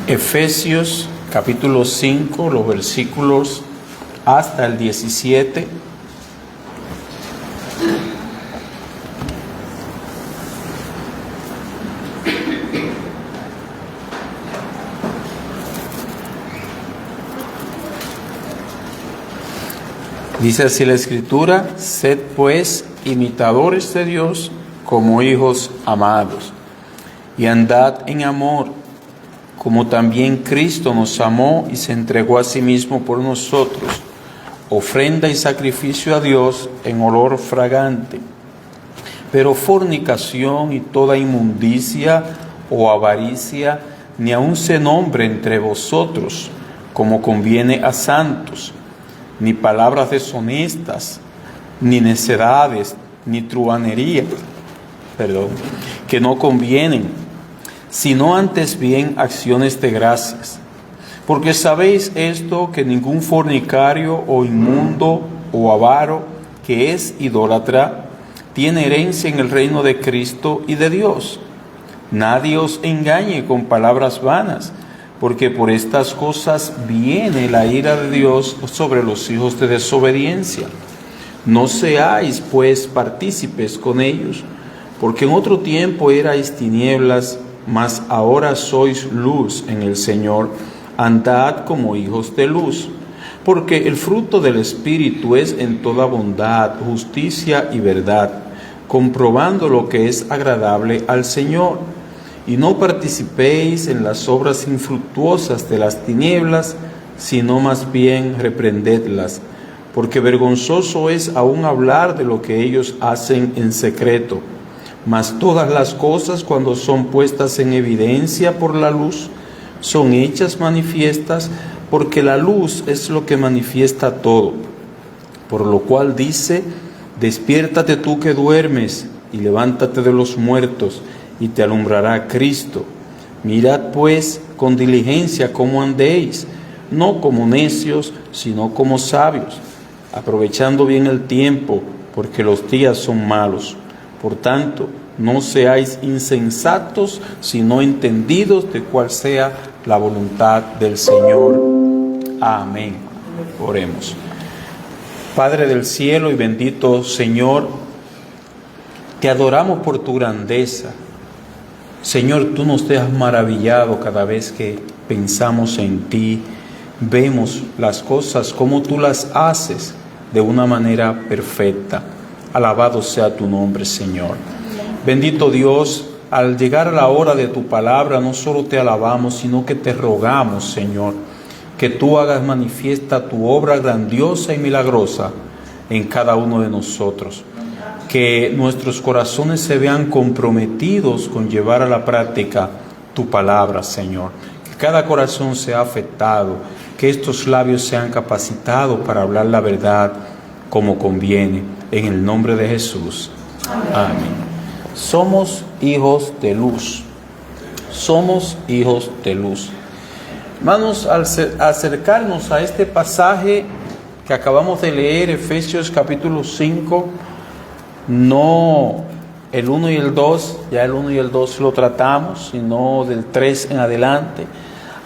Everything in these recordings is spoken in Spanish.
Efesios capítulo 5, los versículos hasta el 17. Dice así la Escritura: sed pues imitadores de Dios como hijos amados, y andad en amor, como también Cristo nos amó y se entregó a sí mismo por nosotros, ofrenda y sacrificio a Dios en olor fragante. Pero fornicación y toda inmundicia o avaricia ni aun se nombre entre vosotros, como conviene a santos, ni palabras deshonestas, ni necedades, ni truhanería, que no convienen, sino antes bien acciones de gracias. Porque sabéis esto, que ningún fornicario o inmundo o avaro, que es idólatra, tiene herencia en el reino de Cristo y de Dios. Nadie os engañe con palabras vanas, porque por estas cosas viene la ira de Dios sobre los hijos de desobediencia. No seáis pues partícipes con ellos, porque en otro tiempo erais tinieblas, mas ahora sois luz en el Señor. Andad como hijos de luz, porque el fruto del Espíritu es en toda bondad, justicia y verdad, comprobando lo que es agradable al Señor. Y no participéis en las obras infructuosas de las tinieblas, sino más bien reprendedlas, porque vergonzoso es aún hablar de lo que ellos hacen en secreto. Mas todas las cosas, cuando son puestas en evidencia por la luz, son hechas manifiestas, porque la luz es lo que manifiesta todo. Por lo cual dice: despiértate tú que duermes, y levántate de los muertos, y te alumbrará Cristo. Mirad pues con diligencia cómo andéis, no como necios, sino como sabios, aprovechando bien el tiempo, porque los días son malos. Por tanto, no seáis insensatos, sino entendidos de cuál sea la voluntad del Señor. Amén. Oremos. Padre del cielo y bendito Señor, te adoramos por tu grandeza. Señor, tú nos dejas maravillado cada vez que pensamos en ti, vemos las cosas como tú las haces de una manera perfecta. Alabado sea tu nombre, Señor. Bendito Dios, al llegar a la hora de tu palabra, no solo te alabamos, sino que te rogamos, Señor, que tú hagas manifiesta tu obra grandiosa y milagrosa en cada uno de nosotros. Que nuestros corazones se vean comprometidos con llevar a la práctica tu palabra, Señor. Que cada corazón sea afectado, que estos labios sean capacitados para hablar la verdad como conviene. En el nombre de Jesús. Amén. Somos hijos de luz. Somos hijos de luz. Hermanos, al acercarnos a este pasaje que acabamos de leer, Efesios capítulo 5, no el 1 y el 2, ya el 1 y el 2 lo tratamos, sino del 3 en adelante.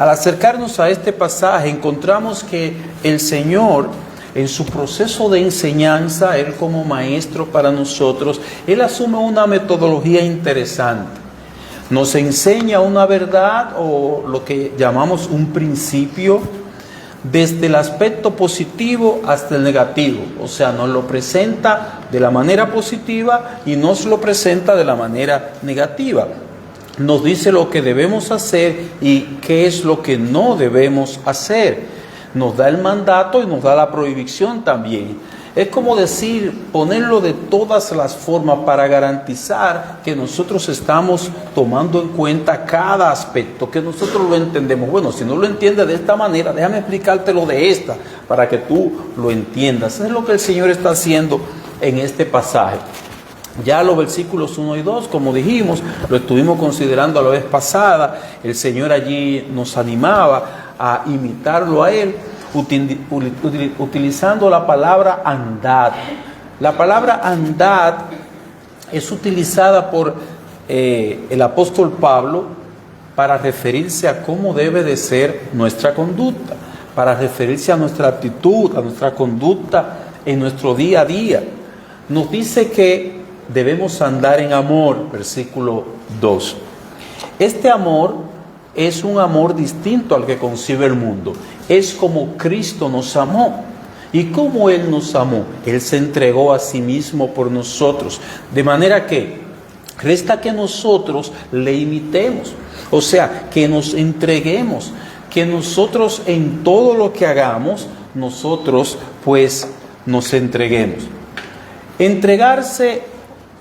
Al acercarnos a este pasaje encontramos que el Señor, en su proceso de enseñanza, Él como maestro para nosotros, Él asume una metodología interesante. Nos enseña una verdad o lo que llamamos un principio desde el aspecto positivo hasta el negativo. O sea, nos lo presenta de la manera positiva y nos lo presenta de la manera negativa. Nos dice lo que debemos hacer y qué es lo que no debemos hacer. Nos da el mandato y nos da la prohibición también. Es como decir, ponerlo de todas las formas para garantizar que nosotros estamos tomando en cuenta cada aspecto, que nosotros lo entendemos. Bueno, si no lo entiendes de esta manera, déjame explicártelo de esta, para que tú lo entiendas. Eso es lo que el Señor está haciendo en este pasaje. Ya los versículos 1 y 2, como dijimos, lo estuvimos considerando a la vez pasada. El Señor allí nos animaba a imitarlo a Él, utilizando la palabra andad. La palabra andad es utilizada por el apóstol Pablo para referirse a cómo debe de ser nuestra conducta, para referirse a nuestra actitud, a nuestra conducta en nuestro día a día. Nos dice que debemos andar en amor, versículo 2. Este amor es un amor distinto al que concibe el mundo. Es como Cristo nos amó. ¿Y cómo Él nos amó? Él se entregó a sí mismo por nosotros. De manera que resta que nosotros le imitemos. O sea, que nos entreguemos. Que nosotros en todo lo que hagamos, nosotros pues nos entreguemos. Entregarse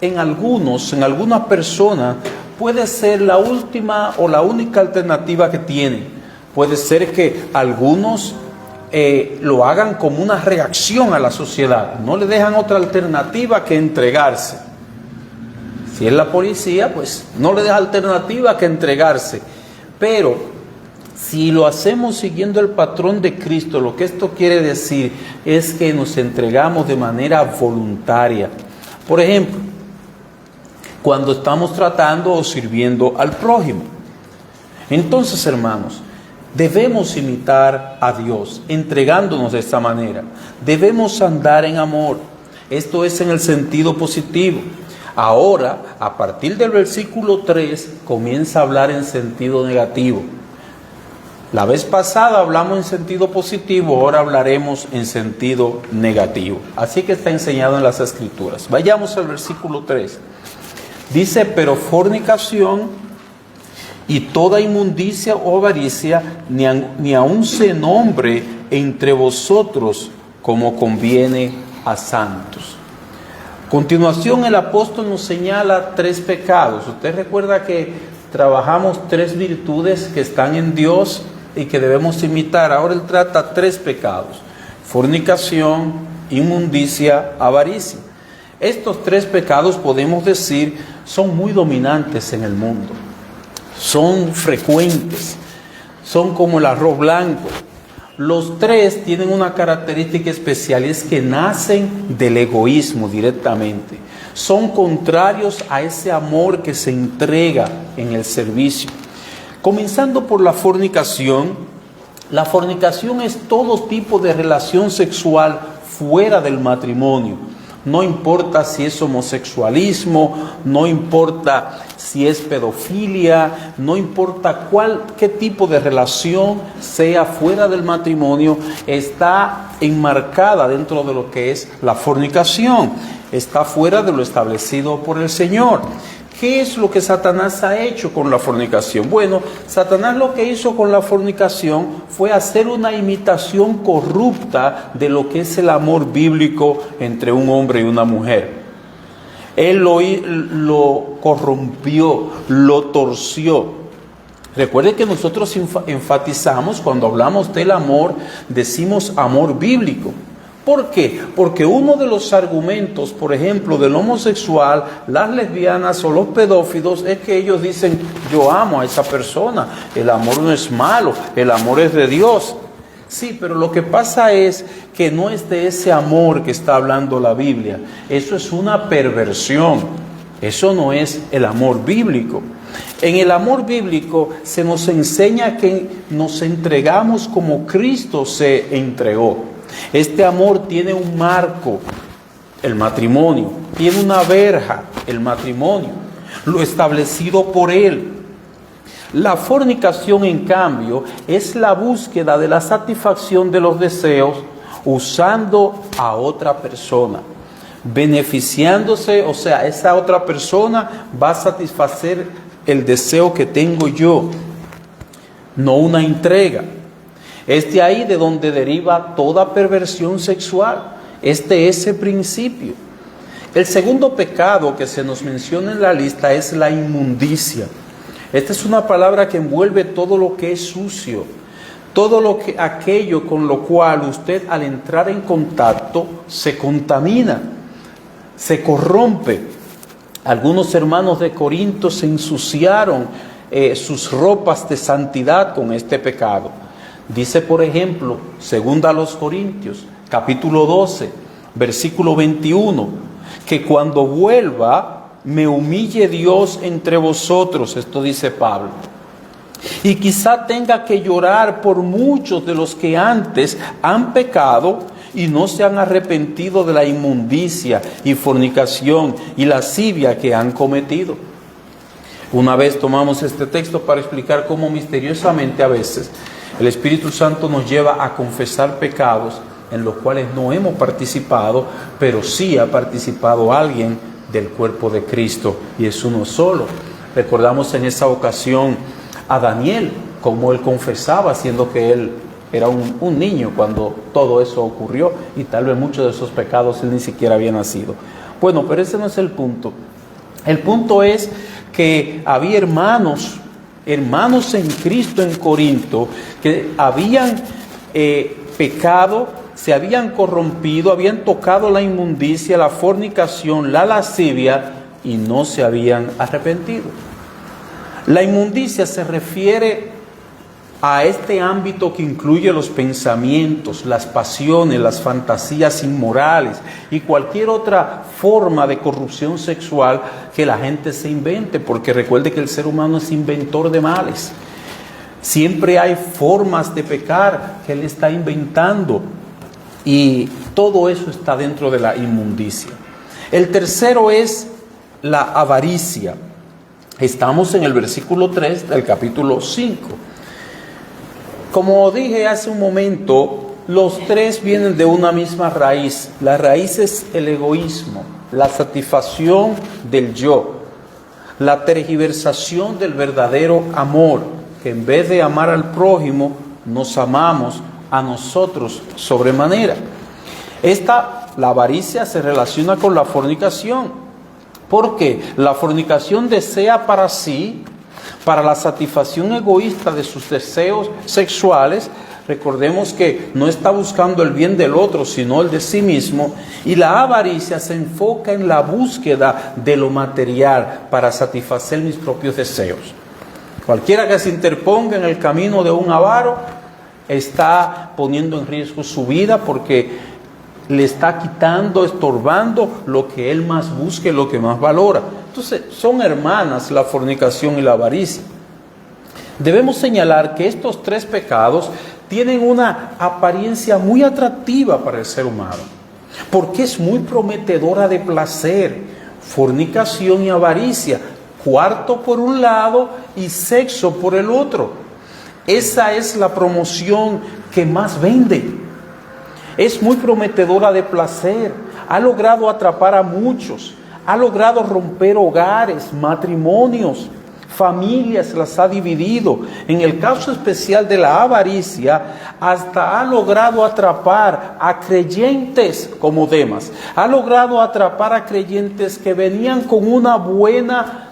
en algunas personas puede ser la última o la única alternativa que tienen. Puede ser que algunos lo hagan como una reacción a la sociedad. No le dejan otra alternativa que entregarse. Si es la policía, pues no le deja alternativa que entregarse. Pero si lo hacemos siguiendo el patrón de Cristo, lo que esto quiere decir es que nos entregamos de manera voluntaria. Por ejemplo, cuando estamos tratando o sirviendo al prójimo. Entonces, hermanos, debemos imitar a Dios, entregándonos de esta manera. Debemos andar en amor. Esto es en el sentido positivo. Ahora, a partir del versículo 3, comienza a hablar en sentido negativo. La vez pasada hablamos en sentido positivo, ahora hablaremos en sentido negativo. Así que está enseñado en las Escrituras. Vayamos al versículo 3. Dice, pero fornicación y toda inmundicia o avaricia ni aun se nombre entre vosotros como conviene a santos. A continuación el apóstol nos señala 3 pecados. Usted recuerda que trabajamos 3 virtudes que están en Dios y que debemos imitar. Ahora él trata 3 pecados: fornicación, inmundicia, avaricia. Estos 3 pecados, podemos decir, son muy dominantes en el mundo. Son frecuentes. Son como el arroz blanco. Los 3 tienen una característica especial, y es que nacen del egoísmo directamente. Son contrarios a ese amor que se entrega en el servicio. Comenzando por la fornicación. La fornicación es todo tipo de relación sexual fuera del matrimonio. No importa si es homosexualismo, no importa si es pedofilia, no importa qué tipo de relación sea fuera del matrimonio, está enmarcada dentro de lo que es la fornicación. Está fuera de lo establecido por el Señor. ¿Qué es lo que Satanás ha hecho con la fornicación? Bueno, Satanás lo que hizo con la fornicación fue hacer una imitación corrupta de lo que es el amor bíblico entre un hombre y una mujer. Él lo corrompió, lo torció. Recuerde que nosotros enfatizamos, cuando hablamos del amor, decimos amor bíblico. ¿Por qué? Porque uno de los argumentos, por ejemplo, del homosexual, las lesbianas o los pedófilos, es que ellos dicen, yo amo a esa persona, el amor no es malo, el amor es de Dios. Sí, pero lo que pasa es que no es de ese amor que está hablando la Biblia. Eso es una perversión. Eso no es el amor bíblico. En el amor bíblico se nos enseña que nos entregamos como Cristo se entregó. Este amor tiene un marco, el matrimonio, tiene una verja, el matrimonio, lo establecido por Él. La fornicación, en cambio, es la búsqueda de la satisfacción de los deseos usando a otra persona, beneficiándose, o sea, esa otra persona va a satisfacer el deseo que tengo yo, no una entrega. Es de ahí de donde deriva toda perversión sexual. Es ese principio. El segundo pecado que se nos menciona en la lista es la inmundicia. Esta es una palabra que envuelve todo lo que es sucio, aquello con lo cual usted, al entrar en contacto, se contamina, se corrompe. Algunos hermanos de Corinto se ensuciaron sus ropas de santidad con este pecado. Dice, por ejemplo, 2 Corintios, capítulo 12, versículo 21, que cuando vuelva me humille Dios entre vosotros. Esto dice Pablo. Y quizá tenga que llorar por muchos de los que antes han pecado y no se han arrepentido de la inmundicia y fornicación y lascivia que han cometido. Una vez tomamos este texto para explicar cómo misteriosamente a veces el Espíritu Santo nos lleva a confesar pecados en los cuales no hemos participado, pero sí ha participado alguien del cuerpo de Cristo, y es uno solo. Recordamos en esa ocasión a Daniel, como él confesaba, siendo que él era un niño cuando todo eso ocurrió, y tal vez muchos de esos pecados él ni siquiera había nacido. Bueno, pero ese no es el punto. El punto es que había hermanos en Cristo en Corinto, que habían pecado, se habían corrompido, habían tocado la inmundicia, la fornicación, la lascivia, y no se habían arrepentido. La inmundicia se refiere a este ámbito que incluye los pensamientos, las pasiones, las fantasías inmorales y cualquier otra forma de corrupción sexual que la gente se invente, porque recuerde que el ser humano es inventor de males. Siempre hay formas de pecar que él está inventando, y todo eso está dentro de la inmundicia. El tercero es la avaricia. Estamos en el versículo 3 del capítulo 5. Como dije hace un momento, los tres vienen de una misma raíz. La raíz es el egoísmo, la satisfacción del yo, la tergiversación del verdadero amor, que en vez de amar al prójimo, nos amamos a nosotros sobremanera. La avaricia se relaciona con la fornicación, porque la fornicación desea para sí, para la satisfacción egoísta de sus deseos sexuales. Recordemos que no está buscando el bien del otro, sino el de sí mismo. Y la avaricia se enfoca en la búsqueda de lo material para satisfacer mis propios deseos. Cualquiera que se interponga en el camino de un avaro está poniendo en riesgo su vida, porque le está quitando, estorbando lo que él más busca, lo que más valora. Entonces, son hermanas la fornicación y la avaricia. Debemos señalar que estos tres pecados tienen una apariencia muy atractiva para el ser humano, porque es muy prometedora de placer. Fornicación y avaricia, cuarto por un lado y sexo por el otro. Esa es la promoción que más vende. Es muy prometedora de placer, ha logrado atrapar a muchos, ha logrado romper hogares, matrimonios, familias las ha dividido. En el caso especial de la avaricia, hasta ha logrado atrapar a creyentes como Demas, ha logrado atrapar a creyentes que venían con una buena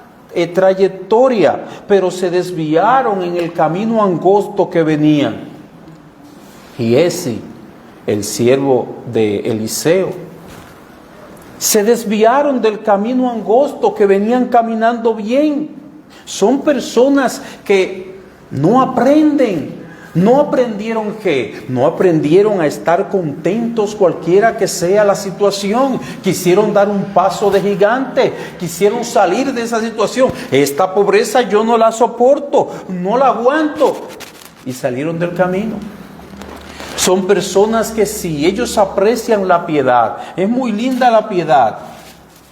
trayectoria, pero se desviaron en el camino angosto que venían. Giezi, el siervo de Eliseo, se desviaron del camino angosto que venían caminando bien. Son personas que no aprenden. ¿No aprendieron qué? No aprendieron a estar contentos cualquiera que sea la situación. Quisieron dar un paso de gigante, quisieron salir de esa situación. Esta pobreza yo no la soporto, no la aguanto. Y salieron del camino. Son personas que sí, ellos aprecian la piedad, es muy linda la piedad,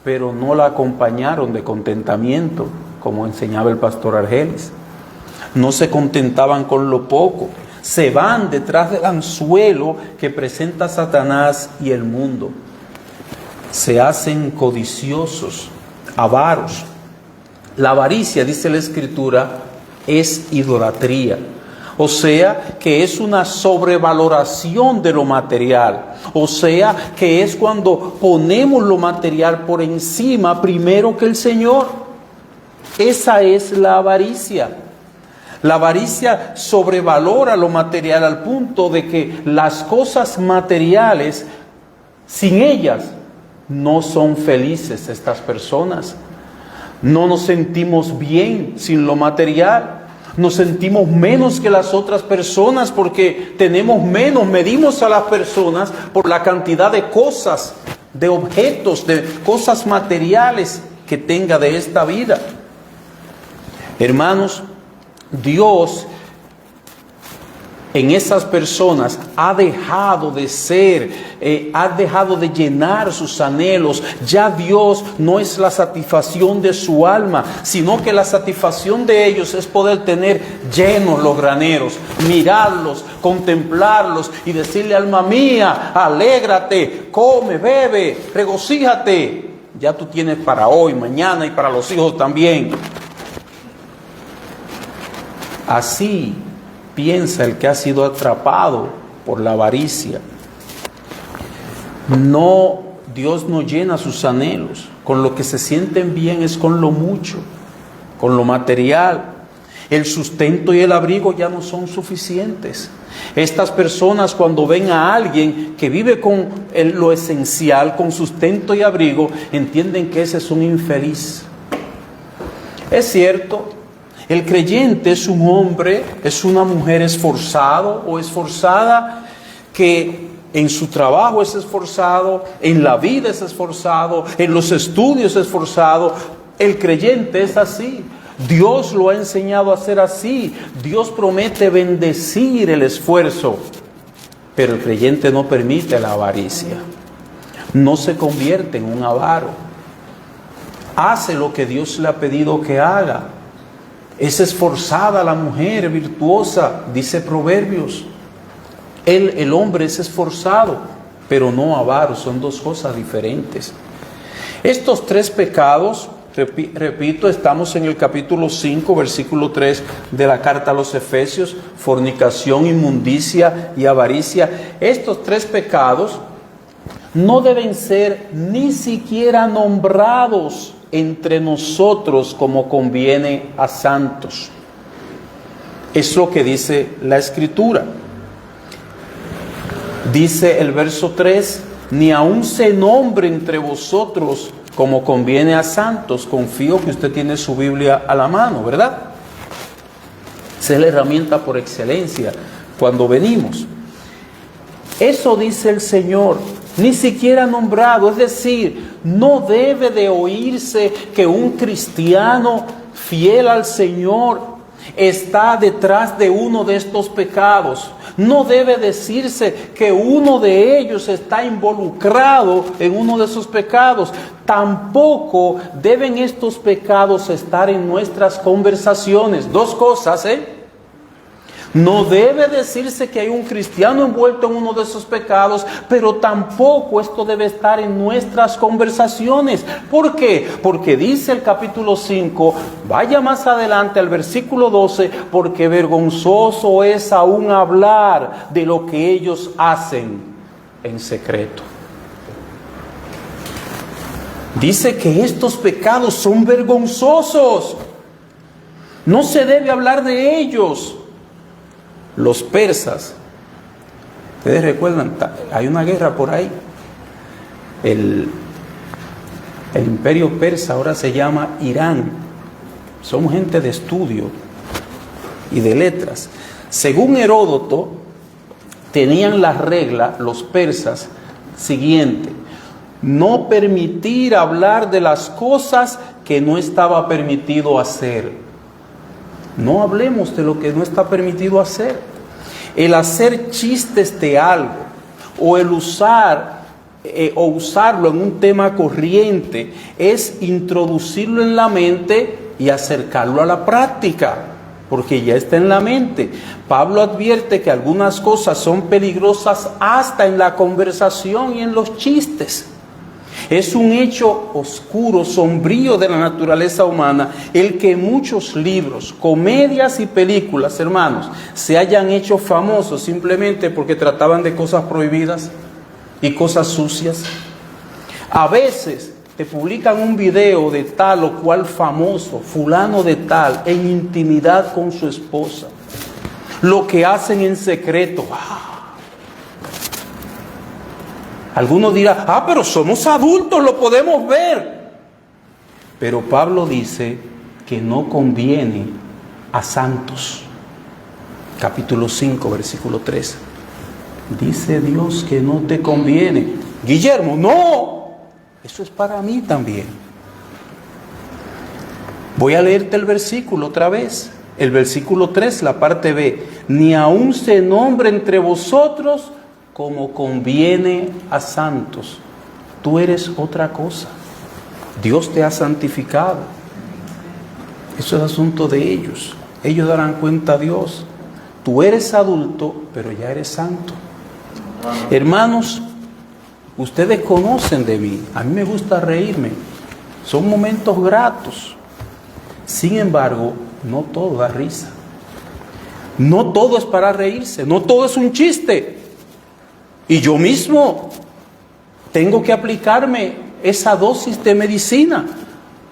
pero no la acompañaron de contentamiento, como enseñaba el pastor Argelis. No se contentaban con lo poco, se van detrás del anzuelo que presenta Satanás y el mundo. Se hacen codiciosos, avaros. La avaricia, dice la Escritura, es idolatría. O sea, que es una sobrevaloración de lo material. O sea, que es cuando ponemos lo material por encima primero que el Señor. Esa es la avaricia. La avaricia sobrevalora lo material al punto de que las cosas materiales, sin ellas, no son felices estas personas. No nos sentimos bien sin lo material. Nos sentimos menos que las otras personas porque tenemos menos, medimos a las personas por la cantidad de cosas, de objetos, de cosas materiales que tenga de esta vida. Hermanos, Dios en esas personas ha dejado de ser, ha dejado de llenar sus anhelos. Ya Dios no es la satisfacción de su alma, sino que la satisfacción de ellos es poder tener llenos los graneros, mirarlos, contemplarlos y decirle: alma mía, alégrate, come, bebe, regocíjate. Ya tú tienes para hoy, mañana y para los hijos también. Así piensa el que ha sido atrapado por la avaricia. No, Dios no llena sus anhelos. Con lo que se sienten bien es con lo mucho, con lo material. El sustento y el abrigo ya no son suficientes. Estas personas, cuando ven a alguien que vive con lo esencial, con sustento y abrigo, entienden que ese es un infeliz. Es cierto, el creyente es un hombre, es una mujer esforzado o esforzada, que en su trabajo es esforzado, en la vida es esforzado, en los estudios es esforzado. El creyente es así. Dios lo ha enseñado a ser así. Dios promete bendecir el esfuerzo, pero el creyente no permite la avaricia. No se convierte en un avaro. Hace lo que Dios le ha pedido que haga. Es esforzada la mujer, virtuosa, dice Proverbios. El hombre es esforzado, pero no avaro. Son dos cosas diferentes. Estos tres pecados, repito, estamos en el capítulo 5, versículo 3 de la carta a los Efesios: fornicación, inmundicia y avaricia. Estos tres pecados no deben ser ni siquiera nombrados entre nosotros como conviene a santos. Es lo que dice la Escritura. Dice el verso 3: ni aun se nombre entre vosotros como conviene a santos. Confío que usted tiene su Biblia a la mano, ¿verdad? Esa es la herramienta por excelencia cuando venimos. Eso dice el Señor. Ni siquiera nombrado, es decir, no debe de oírse que un cristiano fiel al Señor está detrás de uno de estos pecados. No debe decirse que uno de ellos está involucrado en uno de esos pecados. Tampoco deben estos pecados estar en nuestras conversaciones. Dos cosas, No debe decirse que hay un cristiano envuelto en uno de esos pecados, pero tampoco esto debe estar en nuestras conversaciones. ¿Por qué? Porque dice el capítulo 5, vaya más adelante al versículo 12, porque vergonzoso es aún hablar de lo que ellos hacen en secreto. Dice que estos pecados son vergonzosos. No se debe hablar de ellos. Los persas, ustedes recuerdan, hay una guerra por ahí. El imperio persa ahora se llama Irán. Son gente de estudio y de letras. Según Heródoto, tenían la regla, los persas, siguiente: no permitir hablar de las cosas que no estaba permitido hacer. No hablemos de lo que no está permitido hacer. El hacer chistes de algo o el usarlo en un tema corriente es introducirlo en la mente y acercarlo a la práctica, porque ya está en la mente. Pablo advierte que algunas cosas son peligrosas hasta en la conversación y en los chistes. Es un hecho oscuro, sombrío de la naturaleza humana, el que muchos libros, comedias y películas, hermanos, se hayan hecho famosos simplemente porque trataban de cosas prohibidas y cosas sucias. A veces te publican un video de tal o cual famoso, fulano de tal, en intimidad con su esposa. Lo que hacen en secreto. Algunos dirán, pero somos adultos, lo podemos ver. Pero Pablo dice que no conviene a santos. Capítulo 5, versículo 3. Dice Dios que no te conviene. Guillermo, no. Eso es para mí también. Voy a leerte el versículo otra vez. El versículo 3, la parte B, ni aun se nombre entre vosotros como conviene a santos. Tú eres otra cosa. Dios te ha santificado. Eso es asunto de ellos. Ellos darán cuenta a Dios. Tú eres adulto, pero ya eres santo. Hermanos, ustedes conocen de mí. A mí me gusta reírme. Son momentos gratos. Sin embargo, no todo da risa. No todo es para reírse. No todo es un chiste. Y yo mismo tengo que aplicarme esa dosis de medicina.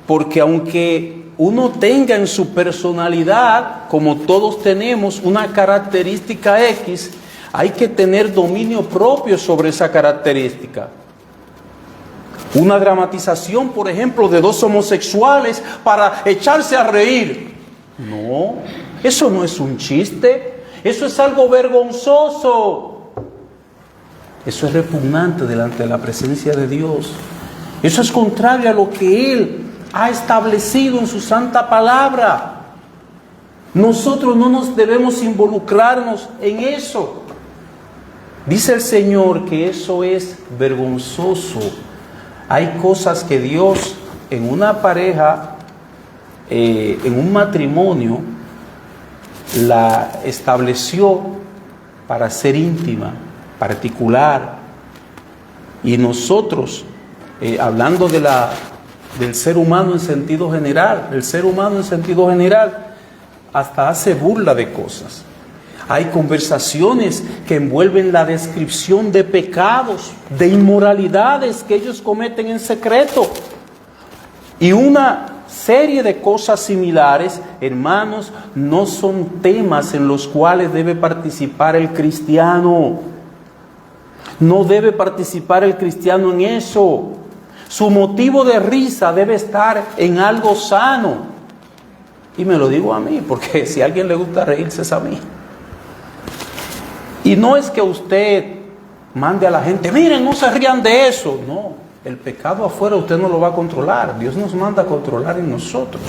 Porque aunque uno tenga en su personalidad, como todos tenemos, una característica X, hay que tener dominio propio sobre esa característica. Una dramatización, por ejemplo, de dos homosexuales para echarse a reír. No, eso no es un chiste, eso es algo vergonzoso. Eso es repugnante delante de la presencia de Dios. Eso es contrario a lo que Él ha establecido en su santa palabra. Nosotros no nos debemos involucrarnos en eso. Dice el Señor que eso es vergonzoso. Hay cosas que Dios en una pareja, en un matrimonio, la estableció para ser íntima, particular. Y nosotros, hablando del ser humano en sentido general, el ser humano en sentido general hasta hace burla de cosas. Hay conversaciones que envuelven la descripción de pecados, de inmoralidades que ellos cometen en secreto. Y una serie de cosas similares, hermanos, no son temas en los cuales debe participar el cristiano. No debe participar el cristiano en eso. Su motivo de risa debe estar en algo sano. Y me lo digo a mí, porque si a alguien le gusta reírse es a mí. Y no es que usted mande a la gente, miren, no se rían de eso. No, el pecado afuera usted no lo va a controlar. Dios nos manda a controlar en nosotros,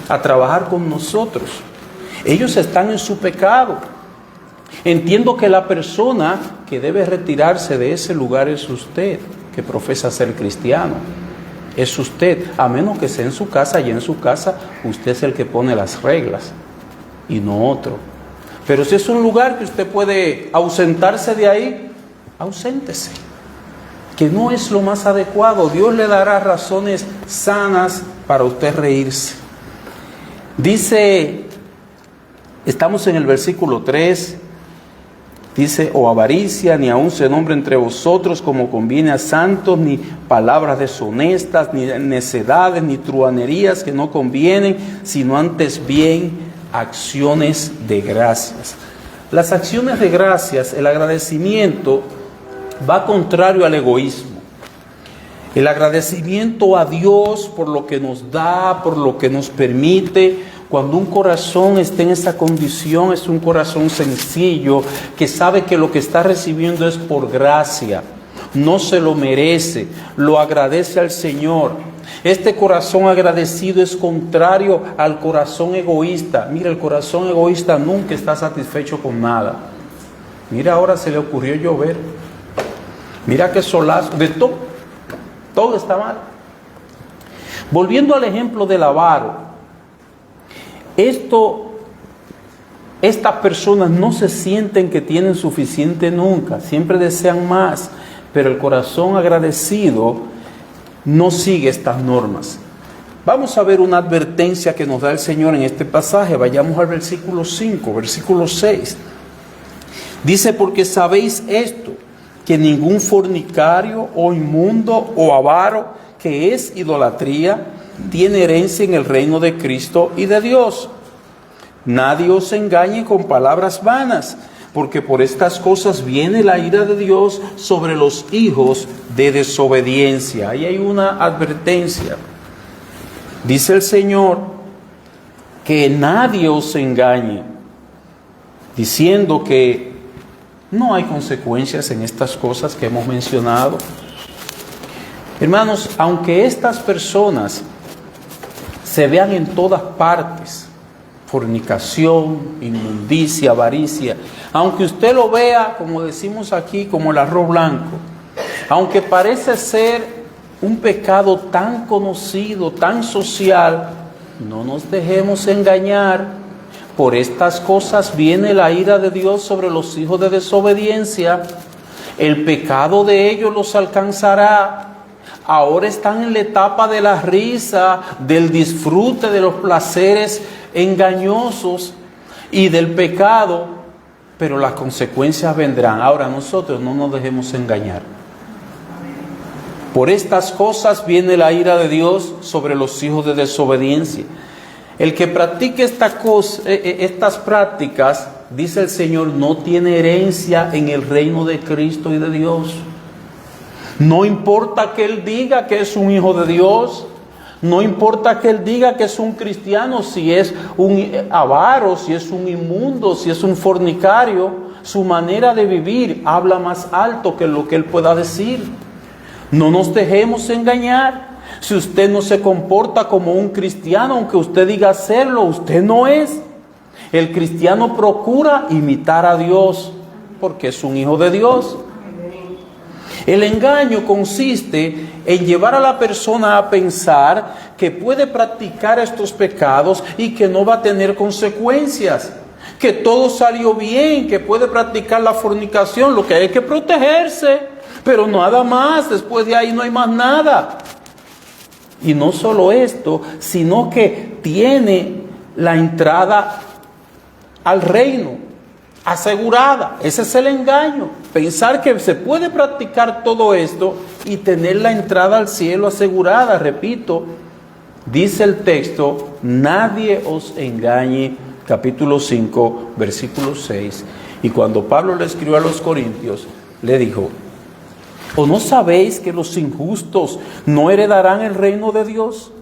a trabajar con nosotros. Ellos están en su pecado. Entiendo que la persona que debe retirarse de ese lugar es usted, que profesa ser cristiano. Es usted, a menos que sea en su casa, y en su casa usted es el que pone las reglas y no otro. Pero si es un lugar que usted puede ausentarse de ahí, auséntese, que no es lo más adecuado. Dios le dará razones sanas para usted reírse. Dice, estamos en el versículo 3, dice, o avaricia, ni aun se nombre entre vosotros como conviene a santos, ni palabras deshonestas, ni necedades, ni truhanerías que no convienen, sino antes bien acciones de gracias. Las acciones de gracias, el agradecimiento, va contrario al egoísmo. El agradecimiento a Dios por lo que nos da, por lo que nos permite. Cuando un corazón está en esa condición, es un corazón sencillo, que sabe que lo que está recibiendo es por gracia, no se lo merece, lo agradece al Señor. Este corazón agradecido es contrario al corazón egoísta. Mira, el corazón egoísta nunca está satisfecho con nada. Mira, ahora se le ocurrió llover. Mira qué solazo, de todo está mal. Volviendo al ejemplo del avaro, estas personas no se sienten que tienen suficiente nunca, siempre desean más, pero el corazón agradecido no sigue estas normas. Vamos a ver una advertencia que nos da el Señor en este pasaje. Vayamos al versículo 5, versículo 6. Dice, porque sabéis esto, que ningún fornicario o inmundo o avaro, que es idolatría, tiene herencia en el reino de Cristo y de Dios. Nadie os engañe con palabras vanas, porque por estas cosas viene la ira de Dios sobre los hijos de desobediencia. Ahí hay una advertencia. Dice el Señor que nadie os engañe, diciendo que no hay consecuencias en estas cosas que hemos mencionado. Hermanos, aunque estas personas se vean en todas partes, fornicación, inmundicia, avaricia. Aunque usted lo vea, como decimos aquí, como el arroz blanco, aunque parece ser un pecado tan conocido, tan social, no nos dejemos engañar. Por estas cosas viene la ira de Dios sobre los hijos de desobediencia. El pecado de ellos los alcanzará. Ahora están en la etapa de la risa, del disfrute de los placeres engañosos y del pecado, pero las consecuencias vendrán. Ahora nosotros no nos dejemos engañar. Por estas cosas viene la ira de Dios sobre los hijos de desobediencia. El que practique estas prácticas, dice el Señor, no tiene herencia en el reino de Cristo y de Dios. No importa que él diga que es un hijo de Dios, no importa que él diga que es un cristiano, si es un avaro, si es un inmundo, si es un fornicario, su manera de vivir habla más alto que lo que él pueda decir. No nos dejemos engañar. Si usted no se comporta como un cristiano, aunque usted diga serlo, usted no es. El cristiano procura imitar a Dios, porque es un hijo de Dios. El engaño consiste en llevar a la persona a pensar que puede practicar estos pecados y que no va a tener consecuencias, que todo salió bien, que puede practicar la fornicación, lo que hay que protegerse, pero nada más, después de ahí no hay más nada. Y no solo esto, sino que tiene la entrada al reino asegurada. Ese es el engaño. Pensar que se puede practicar todo esto y tener la entrada al cielo asegurada. Repito, dice el texto, nadie os engañe, capítulo 5, versículo 6. Y cuando Pablo le escribió a los Corintios, le dijo, ¿o no sabéis que los injustos no heredarán el reino de Dios?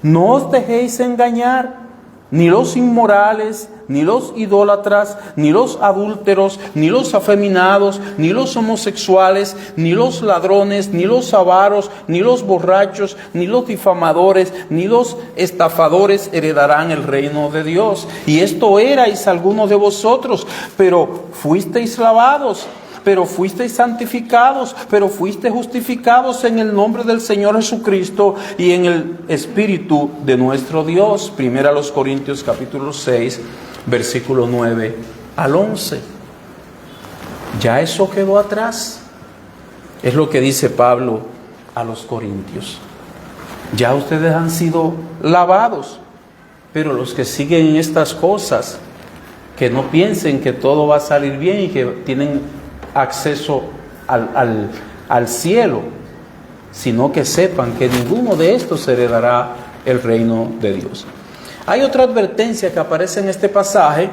No os dejéis engañar. Ni los inmorales, ni los idólatras, ni los adúlteros, ni los afeminados, ni los homosexuales, ni los ladrones, ni los avaros, ni los borrachos, ni los difamadores, ni los estafadores heredarán el reino de Dios. Y esto erais algunos de vosotros, pero fuisteis lavados, pero fuisteis santificados, pero fuisteis justificados en el nombre del Señor Jesucristo y en el Espíritu de nuestro Dios. Primera a los Corintios capítulo 6, versículo 9 al 11. Ya eso quedó atrás. Es lo que dice Pablo a los Corintios. Ya ustedes han sido lavados, pero los que siguen estas cosas, que no piensen que todo va a salir bien y que tienen acceso al cielo, sino que sepan que ninguno de estos heredará el reino de Dios. Hay otra advertencia que aparece en este pasaje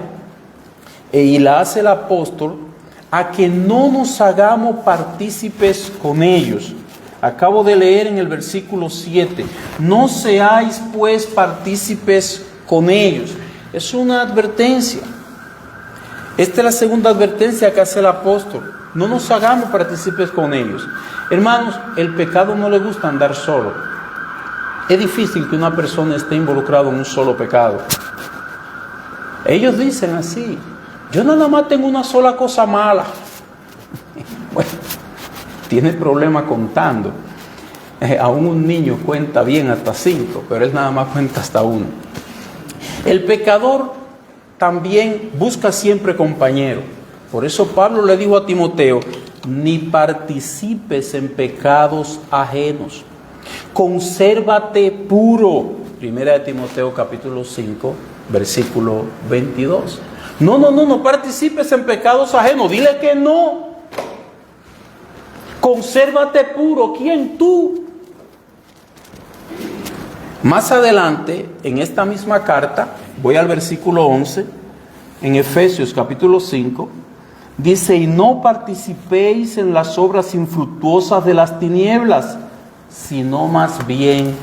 y la hace el apóstol, a que no nos hagamos partícipes con ellos. Acabo de leer en el versículo 7, no seáis pues partícipes con ellos. Es una advertencia. Esta es la segunda advertencia que hace el apóstol. No nos hagamos partícipes con ellos. Hermanos, el pecado no le gusta andar solo. Es difícil que una persona esté involucrada en un solo pecado. Ellos dicen así, yo nada más tengo una sola cosa mala. Bueno, tiene problema contando. Aún un niño cuenta bien hasta 5, pero él nada más cuenta hasta 1. El pecador también busca siempre compañero. Por eso Pablo le dijo a Timoteo, ni participes en pecados ajenos. Consérvate puro. Primera de Timoteo capítulo 5, versículo 22. No participes en pecados ajenos. Dile que no. Consérvate puro. ¿Quién? Tú. Más adelante, en esta misma carta, voy al versículo 11, en Efesios capítulo 5, dice, y no participéis en las obras infructuosas de las tinieblas, sino más bien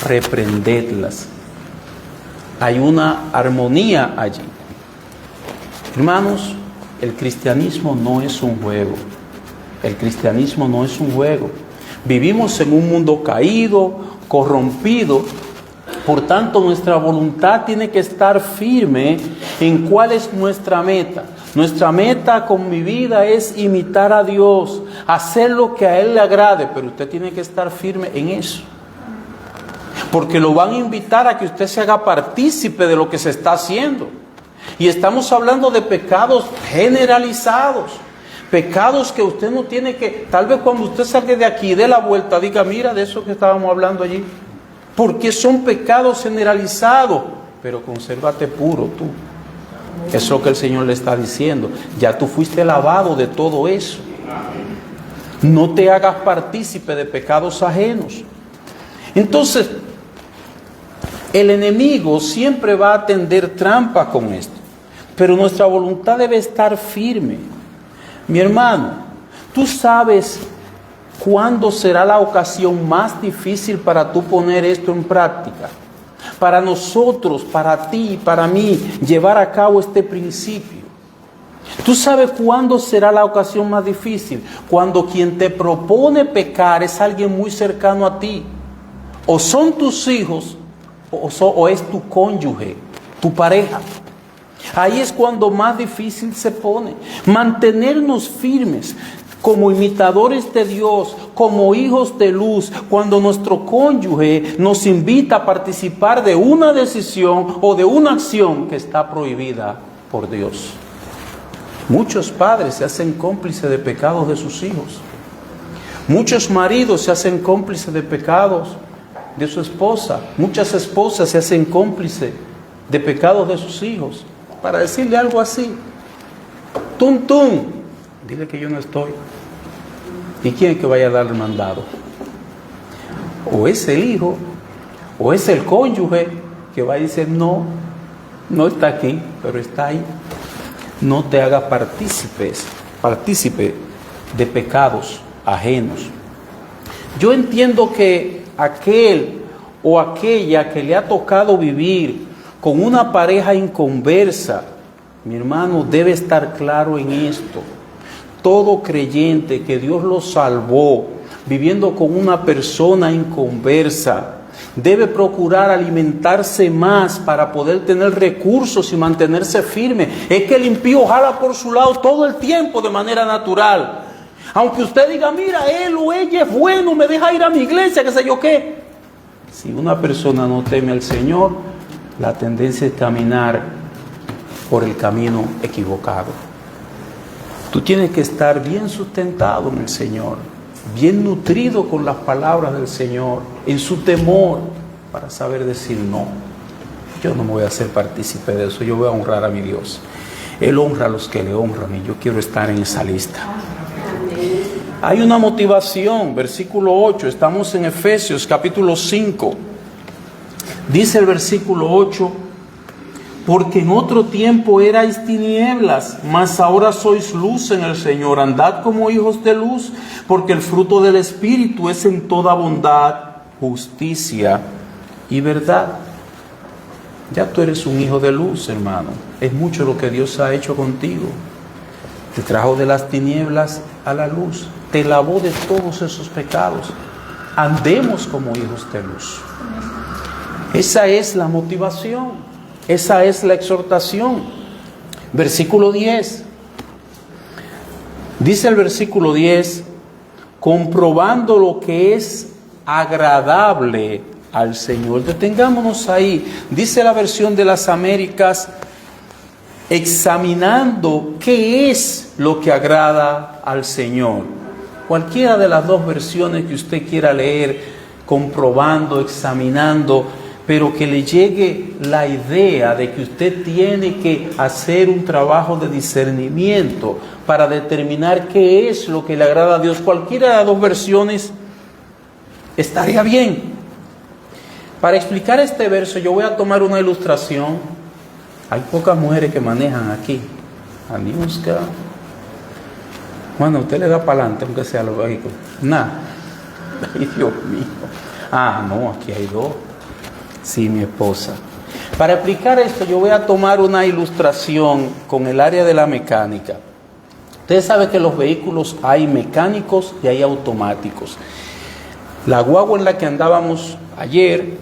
reprendedlas. Hay una armonía allí. Hermanos, el cristianismo no es un juego. El cristianismo no es un juego. Vivimos en un mundo caído, corrompido, Por tanto, nuestra voluntad tiene que estar firme en cuál es nuestra meta. Nuestra meta con mi vida es imitar a Dios, hacer lo que a Él le agrade, pero usted tiene que estar firme en eso. Porque lo van a invitar a que usted se haga partícipe de lo que se está haciendo. Y estamos hablando de pecados generalizados. Pecados que usted no tiene que, tal vez cuando usted salga de aquí, dé la vuelta, diga, mira de eso que estábamos hablando allí. Porque son pecados generalizados. Pero consérvate puro tú. Es lo que el Señor le está diciendo. Ya tú fuiste lavado de todo eso. No te hagas partícipe de pecados ajenos. Entonces, el enemigo siempre va a tender trampa con esto. Pero nuestra voluntad debe estar firme. Mi hermano, tú sabes cuándo será la ocasión más difícil para tú poner esto en práctica. Para nosotros, para ti, para mí, llevar a cabo este principio. ¿Tú sabes cuándo será la ocasión más difícil? Cuando quien te propone pecar es alguien muy cercano a ti. O son tus hijos, o es tu cónyuge, tu pareja. Ahí es cuando más difícil se pone. Mantenernos firmes como imitadores de Dios, como hijos de luz, cuando nuestro cónyuge nos invita a participar de una decisión o de una acción que está prohibida por Dios. Muchos padres se hacen cómplices de pecados de sus hijos. Muchos maridos se hacen cómplices de pecados de su esposa. Muchas esposas se hacen cómplices de pecados de sus hijos. Para decirle algo así, tum tum, dile que yo no estoy. ¿Y quién es que vaya a dar el mandado? O es el hijo, o es el cónyuge que va a decir no está aquí, pero está ahí. No te hagas partícipe de pecados ajenos. Yo entiendo que aquel o aquella que le ha tocado vivir con una pareja inconversa, mi hermano, debe estar claro en esto. Todo creyente que Dios lo salvó, viviendo con una persona inconversa, debe procurar alimentarse más para poder tener recursos y mantenerse firme. Es que el impío jala por su lado todo el tiempo de manera natural. Aunque usted diga, mira, él o ella es bueno, me deja ir a mi iglesia, qué sé yo qué. Si una persona no teme al Señor, la tendencia es caminar por el camino equivocado. Tú tienes que estar bien sustentado en el Señor, bien nutrido con las palabras del Señor, en su temor, para saber decir no. Yo no me voy a hacer partícipe de eso, yo voy a honrar a mi Dios. Él honra a los que le honran y yo quiero estar en esa lista. Hay una motivación, versículo 8, estamos en Efesios capítulo 5. Dice el versículo 8, porque en otro tiempo erais tinieblas, mas ahora sois luz en el Señor. Andad como hijos de luz, porque el fruto del Espíritu es en toda bondad, justicia y verdad. Ya tú eres un hijo de luz, hermano. Es mucho lo que Dios ha hecho contigo. Te trajo de las tinieblas a la luz. Te lavó de todos esos pecados. Andemos como hijos de luz. Esa es la motivación. Esa es la exhortación. Versículo 10. Dice el versículo 10, comprobando lo que es agradable al Señor. Detengámonos ahí. Dice la versión de las Américas, examinando qué es lo que agrada al Señor. Cualquiera de las dos versiones que usted quiera leer, comprobando, examinando, pero que le llegue la idea de que usted tiene que hacer un trabajo de discernimiento para determinar qué es lo que le agrada a Dios. Cualquiera de las dos versiones estaría bien. Para explicar este verso yo voy a tomar una ilustración. Hay pocas mujeres que manejan aquí. Aniuska. Bueno, usted le da para adelante aunque sea los vehículos. Nada. Ay, Dios mío. Ah, no, aquí hay dos. Sí, mi esposa. Para explicar esto, yo voy a tomar una ilustración con el área de la mecánica. Ustedes saben que los vehículos hay mecánicos y hay automáticos. La guagua en la que andábamos ayer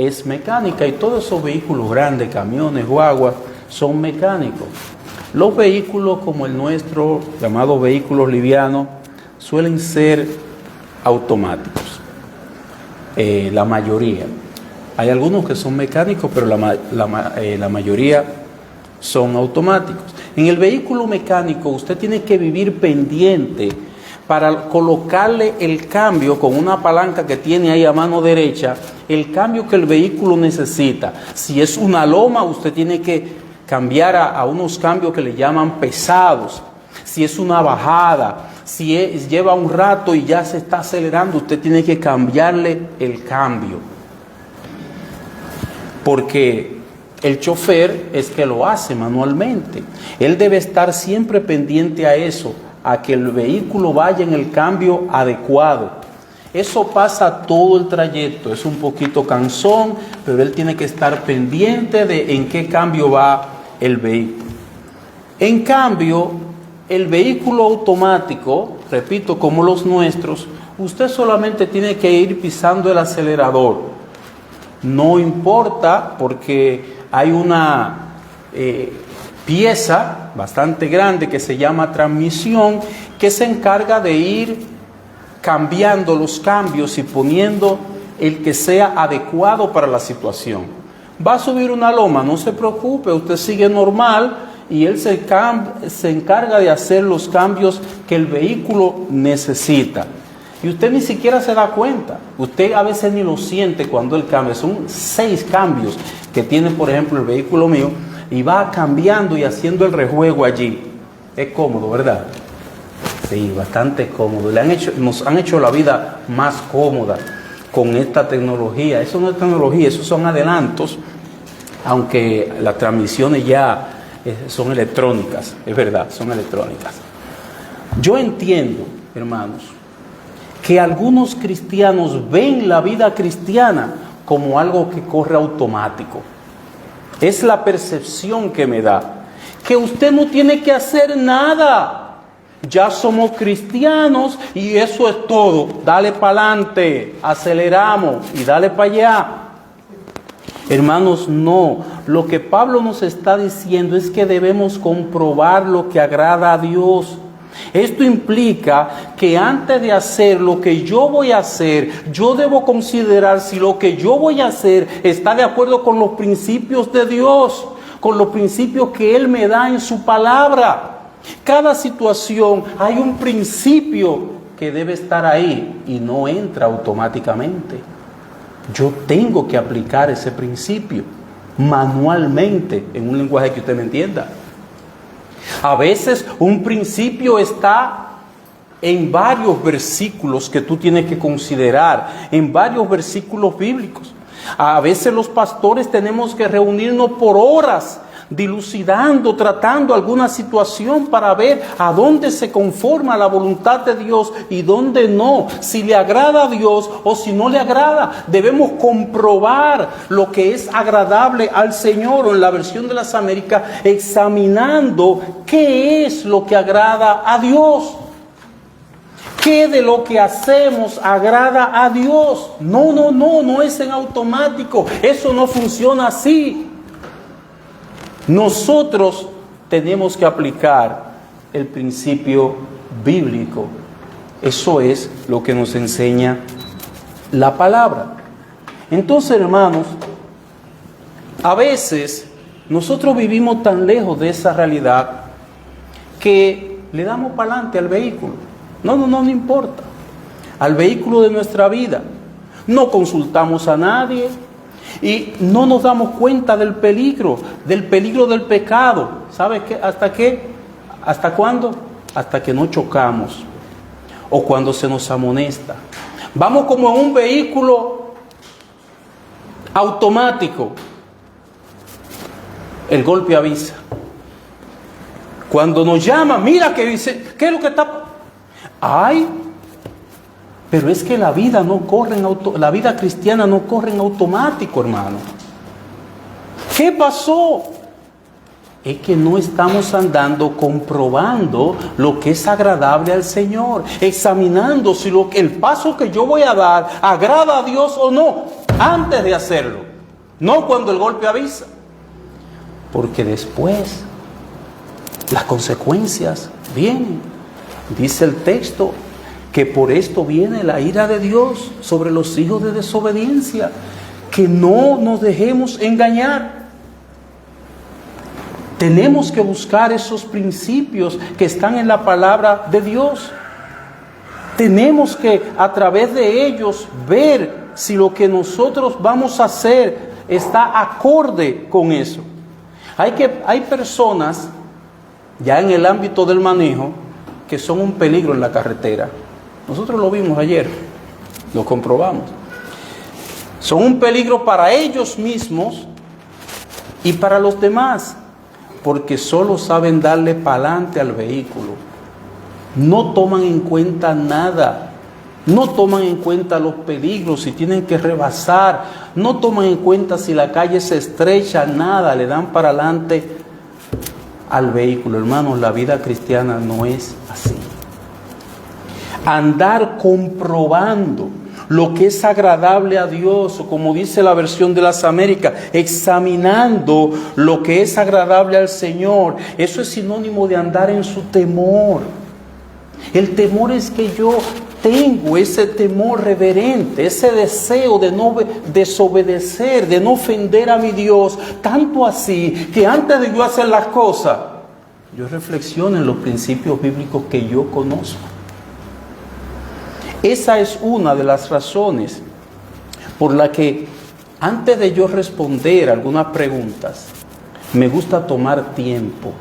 es mecánica y todos esos vehículos grandes, camiones, guaguas, son mecánicos. Los vehículos como el nuestro, llamados vehículos livianos, suelen ser automáticos. La mayoría. Hay algunos que son mecánicos, pero la mayoría son automáticos. En el vehículo mecánico usted tiene que vivir pendiente para colocarle el cambio con una palanca que tiene ahí a mano derecha, el cambio que el vehículo necesita. Si es una loma, usted tiene que cambiar a unos cambios que le llaman pesados. Si es una bajada, lleva un rato y ya se está acelerando, usted tiene que cambiarle el cambio. Porque el chofer es que lo hace manualmente. Él debe estar siempre pendiente a eso, a que el vehículo vaya en el cambio adecuado. Eso pasa todo el trayecto, es un poquito cansón, pero él tiene que estar pendiente de en qué cambio va el vehículo. En cambio, el vehículo automático, repito, como los nuestros, usted solamente tiene que ir pisando el acelerador. No importa, porque hay una pieza bastante grande que se llama transmisión, que se encarga de ir cambiando los cambios y poniendo el que sea adecuado para la situación. Va a subir una loma, no se preocupe, usted sigue normal y él se encarga de hacer los cambios que el vehículo necesita. Y usted ni siquiera se da cuenta. Usted a veces ni lo siente cuando él cambia. Son 6 cambios que tiene, por ejemplo, el vehículo mío, y va cambiando y haciendo el rejuego allí. Es cómodo, ¿verdad? Sí, bastante cómodo. Nos han hecho la vida más cómoda con esta tecnología. Eso no es tecnología, esos son adelantos, aunque las transmisiones ya son electrónicas, es verdad, son electrónicas. Yo entiendo, hermanos, que algunos cristianos ven la vida cristiana como algo que corre automático. Es la percepción que me da, que usted no tiene que hacer nada. Ya somos cristianos y eso es todo. Dale para adelante, aceleramos y dale para allá. Hermanos, no. Lo que Pablo nos está diciendo es que debemos comprobar lo que agrada a Dios. Esto implica que antes de hacer lo que yo voy a hacer, yo debo considerar si lo que yo voy a hacer está de acuerdo con los principios de Dios, con los principios que Él me da en su palabra. Cada situación hay un principio que debe estar ahí y no entra automáticamente. Yo tengo que aplicar ese principio manualmente, en un lenguaje que usted me entienda. A veces un principio está en varios versículos que tú tienes que considerar, en varios versículos bíblicos. A veces los pastores tenemos que reunirnos por horas, dilucidando, tratando alguna situación para ver a dónde se conforma la voluntad de Dios y dónde no, si le agrada a Dios o si no le agrada. Debemos comprobar lo que es agradable al Señor, o en la versión de las Américas, examinando qué es lo que agrada a Dios. ¿Qué de lo que hacemos agrada a Dios? No es en automático, eso no funciona así. Nosotros tenemos que aplicar el principio bíblico. Eso es lo que nos enseña la palabra. Entonces, hermanos, a veces nosotros vivimos tan lejos de esa realidad que le damos para adelante al vehículo. No importa. Al vehículo de nuestra vida. No consultamos a nadie. Y no nos damos cuenta del peligro del pecado. ¿Sabe qué? ¿Hasta qué? ¿Hasta cuándo? Hasta que no chocamos o cuando se nos amonesta. Vamos como en un vehículo automático. El golpe avisa. Cuando nos llama, mira que dice, ¿qué es lo que está? ¡Ay! Pero es que la vida la vida cristiana no corre en automático, hermano. ¿Qué pasó? Es que no estamos andando comprobando lo que es agradable al Señor, examinando si el paso que yo voy a dar agrada a Dios o no, antes de hacerlo. no cuando el golpe avisa, porque después las consecuencias vienen. Dice el texto que por esto viene la ira de Dios sobre los hijos de desobediencia, que no nos dejemos engañar. Tenemos que buscar esos principios que están en la palabra de Dios. Tenemos que a través de ellos ver si lo que nosotros vamos a hacer está acorde con eso. Hay personas ya en el ámbito del manejo que son un peligro en la carretera. Nosotros lo vimos ayer, lo comprobamos. Son un peligro para ellos mismos y para los demás, porque solo saben darle pa'lante al vehículo. No toman en cuenta nada. No toman en cuenta los peligros, si tienen que rebasar. No toman en cuenta si la calle se estrecha, nada. Le dan para adelante al vehículo. Hermanos, la vida cristiana no es así. Andar comprobando lo que es agradable a Dios, o como dice la versión de las Américas, examinando lo que es agradable al Señor, eso es sinónimo de andar en su temor. El temor es que yo tengo ese temor reverente, ese deseo de no desobedecer, de no ofender a mi Dios, tanto así que antes de yo hacer las cosas, yo reflexiono en los principios bíblicos que yo conozco. Esa es una de las razones por la que antes de yo responder algunas preguntas, me gusta tomar tiempo.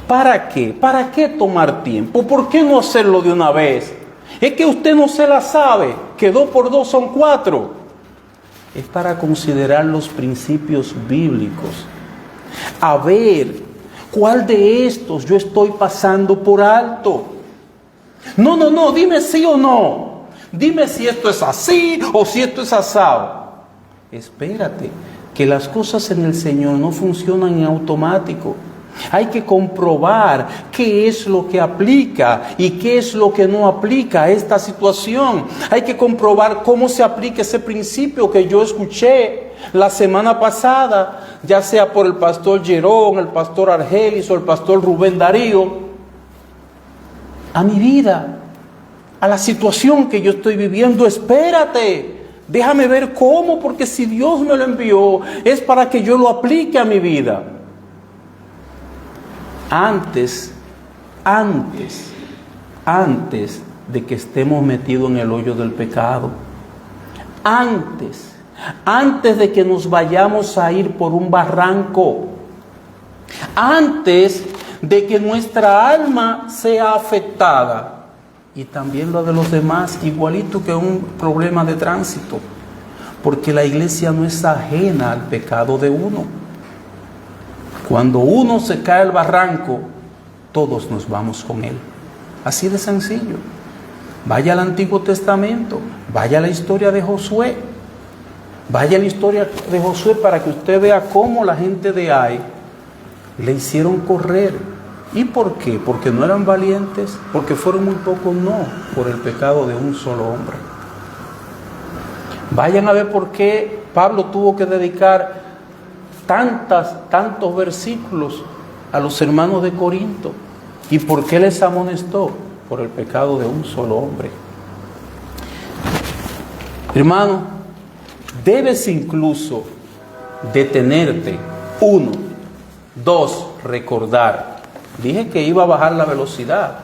¿Para qué? ¿Para qué tomar tiempo? ¿Por qué no hacerlo de una vez? Es que usted no se la sabe, que 2 por 2 son 4. Es para considerar los principios bíblicos. A ver, ¿cuál de estos yo estoy pasando por alto? No, dime sí o no. Dime si esto es así o si esto es asado. Espérate, que las cosas en el Señor no funcionan en automático. Hay que comprobar qué es lo que aplica y qué es lo que no aplica a esta situación. Hay que comprobar cómo se aplica ese principio que yo escuché la semana pasada, ya sea por el pastor Jerón, el pastor Argelis o el pastor Rubén Darío, a mi vida, a la situación que yo estoy viviendo. Espérate, déjame ver cómo, porque si Dios me lo envió, es para que yo lo aplique a mi vida. Antes de que estemos metidos en el hoyo del pecado, antes de que nos vayamos a ir por un barranco, antes de que nuestra alma sea afectada, y también lo de los demás, igualito que un problema de tránsito, porque la iglesia no es ajena al pecado de uno. Cuando uno se cae al barranco, todos nos vamos con él. Así de sencillo. Vaya al Antiguo Testamento, vaya a la historia de Josué. Vaya a la historia de Josué para que usted vea cómo la gente de Ai le hicieron correr. ¿Y por qué? Porque no eran valientes, porque fueron muy pocos, no, por el pecado de un solo hombre. Vayan a ver por qué Pablo tuvo que dedicar tantos versículos a los hermanos de Corinto. ¿Y por qué les amonestó? Por el pecado de un solo hombre. Hermano, debes incluso detenerte. 1, 2, recordar. Dije que iba a bajar la velocidad.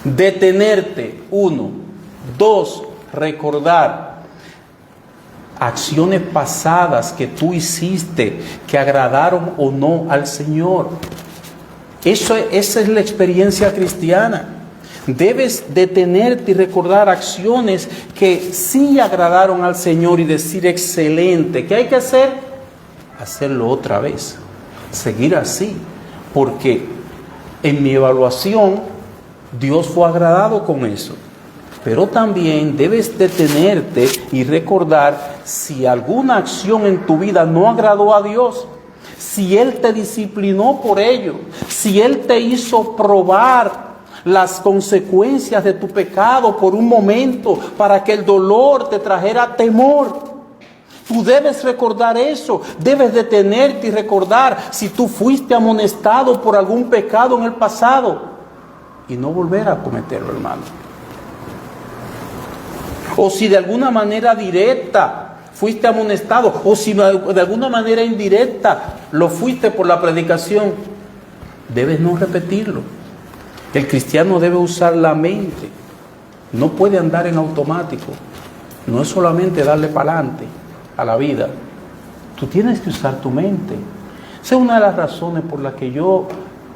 Detenerte. 1, 2, recordar acciones pasadas que tú hiciste que agradaron o no al Señor. Esa es la experiencia cristiana. Debes detenerte y recordar acciones que sí agradaron al Señor y decir excelente. ¿Qué hay que hacer? Hacerlo otra vez. Seguir así. Porque en mi evaluación Dios fue agradado con eso. Pero también debes detenerte y recordar si alguna acción en tu vida no agradó a Dios, si Él te disciplinó por ello, si Él te hizo probar las consecuencias de tu pecado por un momento para que el dolor te trajera temor. Tú debes recordar eso, debes detenerte y recordar si tú fuiste amonestado por algún pecado en el pasado y no volver a cometerlo, hermano. O si de alguna manera directa fuiste amonestado, o si de alguna manera indirecta lo fuiste por la predicación, debes no repetirlo. El cristiano debe usar la mente, no puede andar en automático, no es solamente darle para adelante a la vida. Tú tienes que usar tu mente. Esa es una de las razones por las que yo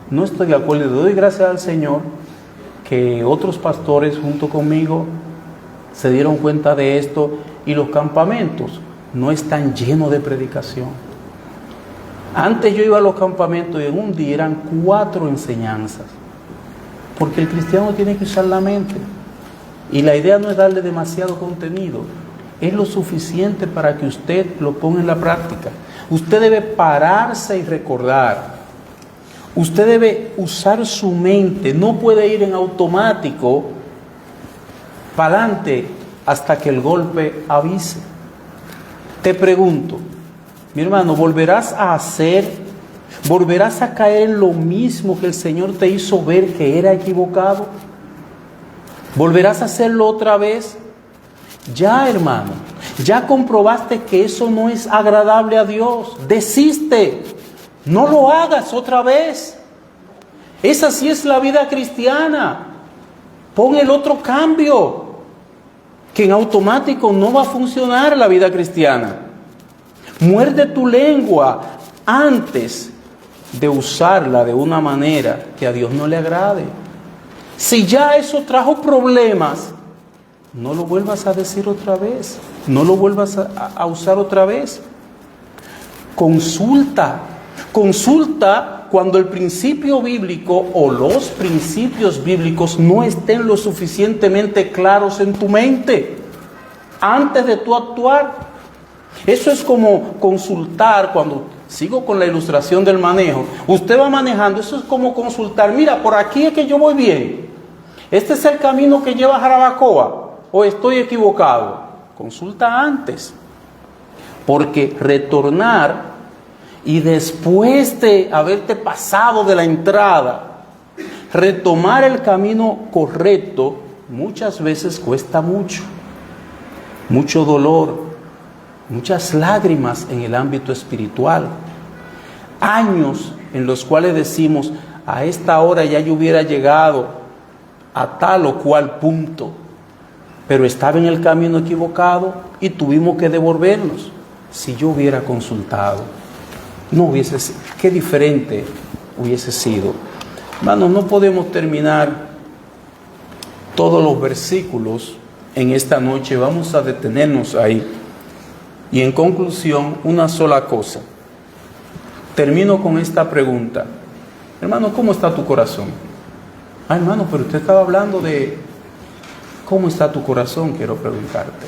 no estoy de acuerdo. Le doy gracias al Señor que otros pastores junto conmigo se dieron cuenta de esto y los campamentos no están llenos de predicación. Antes yo iba a los campamentos y en un día eran 4 enseñanzas, porque el cristiano tiene que usar la mente y la idea no es darle demasiado contenido, es lo suficiente para que usted lo ponga en la práctica. Usted debe pararse y recordar. Usted debe usar su mente. No puede ir en automático para adelante hasta que el golpe avise. Te pregunto, mi hermano, ¿volverás a caer en lo mismo que el Señor te hizo ver que era equivocado? ¿Volverás a hacerlo otra vez? Ya, hermano, ya comprobaste que eso no es agradable a Dios. Desiste, no lo hagas otra vez. Esa sí es la vida cristiana. Pon el otro cambio, que en automático no va a funcionar la vida cristiana. Muerde tu lengua antes de usarla de una manera que a Dios no le agrade. Si ya eso trajo problemas, no lo vuelvas a decir otra vez, no lo vuelvas a usar otra vez. Consulta cuando el principio bíblico o los principios bíblicos no estén lo suficientemente claros en tu mente antes de tú actuar. Eso es como consultar. Cuando sigo con la ilustración del manejo, usted va manejando, eso es como consultar. Mira, por aquí es que yo voy bien, este es el camino que lleva a Jarabacoa, o estoy equivocado. Consulta antes, porque retornar y después de haberte pasado de la entrada, retomar el camino correcto, muchas veces cuesta mucho dolor, muchas lágrimas en el ámbito espiritual, años en los cuales decimos, a esta hora ya yo hubiera llegado a tal o cual punto, pero estaba en el camino equivocado y tuvimos que devolvernos. Si yo hubiera consultado, no hubiese sido, qué diferente hubiese sido. Hermanos, no podemos terminar todos los versículos en esta noche, vamos a detenernos ahí. Y en conclusión, una sola cosa. Termino con esta pregunta. Hermano, ¿cómo está tu corazón? Hermano, pero usted estaba hablando de cómo está tu corazón, quiero preguntarte.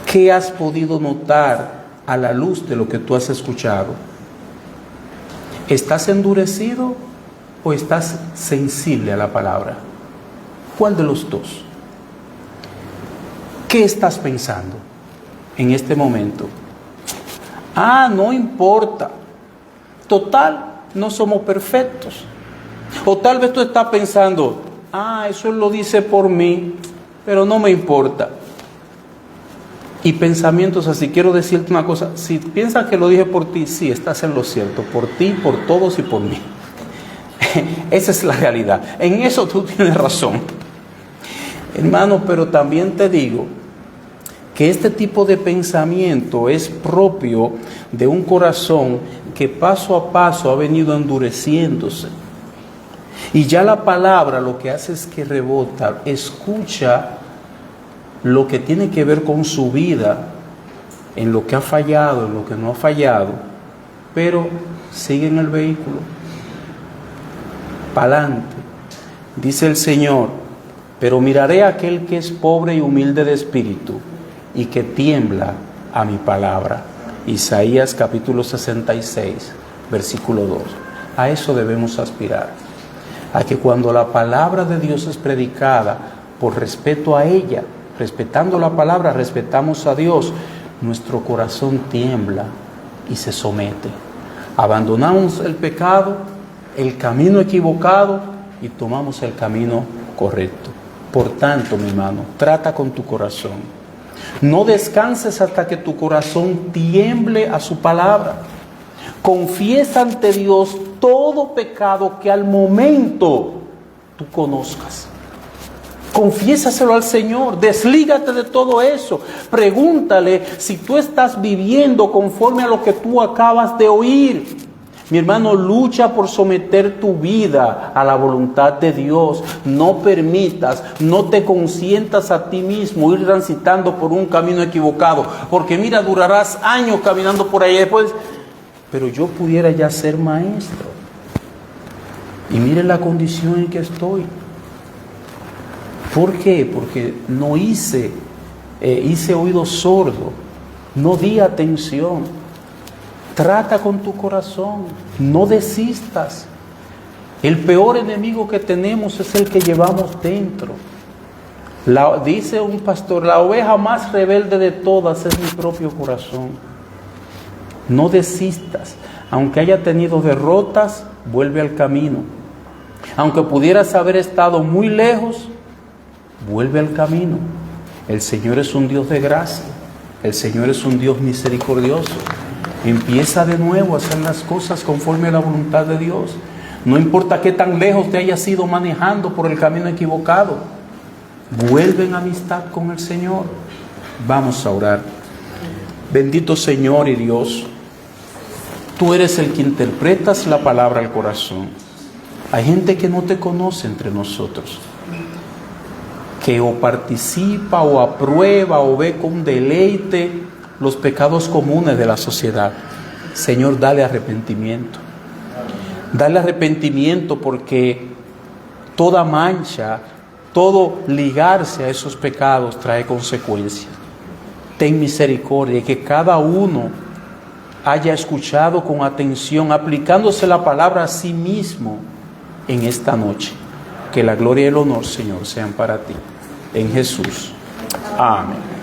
¿Qué has podido notar a la luz de lo que tú has escuchado? ¿Estás endurecido o estás sensible a la palabra? ¿Cuál de los dos? ¿Qué estás pensando en este momento? No importa. Total, no somos perfectos. O tal vez tú estás pensando, eso lo dice por mí, pero no me importa. Y pensamientos así, quiero decirte una cosa, si piensas que lo dije por ti, sí, estás en lo cierto, por ti, por todos y por mí. Esa es la realidad, en eso tú tienes razón. Hermano, pero también te digo que este tipo de pensamiento es propio de un corazón que paso a paso ha venido endureciéndose. Y ya la palabra lo que hace es que rebota, escucha lo que tiene que ver con su vida, en lo que ha fallado, en lo que no ha fallado, pero sigue en el vehículo, pa'lante. Dice el Señor, pero miraré a aquel que es pobre y humilde de espíritu y que tiembla a mi palabra. Isaías capítulo 66, versículo 2. A eso debemos aspirar, a que cuando la palabra de Dios es predicada, por respeto a ella, respetando la palabra, respetamos a Dios, nuestro corazón tiembla y se somete. Abandonamos el pecado, el camino equivocado y tomamos el camino correcto. Por tanto, mi hermano, trata con tu corazón. No descanses hasta que tu corazón tiemble a su palabra. Confiesa ante Dios todo pecado que al momento tú conozcas. Confiésaselo al Señor, deslígate de todo eso. Pregúntale si tú estás viviendo conforme a lo que tú acabas de oír. Mi hermano, lucha por someter tu vida a la voluntad de Dios. No permitas, no te consientas a ti mismo ir transitando por un camino equivocado. Porque mira, durarás años caminando por ahí después. Pero yo pudiera ya ser maestro. Y mire la condición en que estoy. ¿Por qué? Porque no hice oído sordo. No di atención. Trata con tu corazón, no desistas. El peor enemigo que tenemos es el que llevamos dentro. Dice un pastor, la oveja más rebelde de todas es mi propio corazón. No desistas. Aunque haya tenido derrotas, vuelve al camino. Aunque pudieras haber estado muy lejos, vuelve al camino. El Señor es un Dios de gracia. El Señor es un Dios misericordioso. Empieza de nuevo a hacer las cosas conforme a la voluntad de Dios. No importa qué tan lejos te hayas ido manejando por el camino equivocado. Vuelve en amistad con el Señor. Vamos a orar. Bendito Señor y Dios, tú eres el que interpretas la palabra al corazón. Hay gente que no te conoce entre nosotros, que o participa o aprueba o ve con deleite los pecados comunes de la sociedad. Señor, dale arrepentimiento. Dale arrepentimiento, porque toda mancha, todo ligarse a esos pecados trae consecuencias. Ten misericordia y que cada uno haya escuchado con atención, aplicándose la palabra a sí mismo en esta noche. Que la gloria y el honor, Señor, sean para ti. En Jesús. Amén.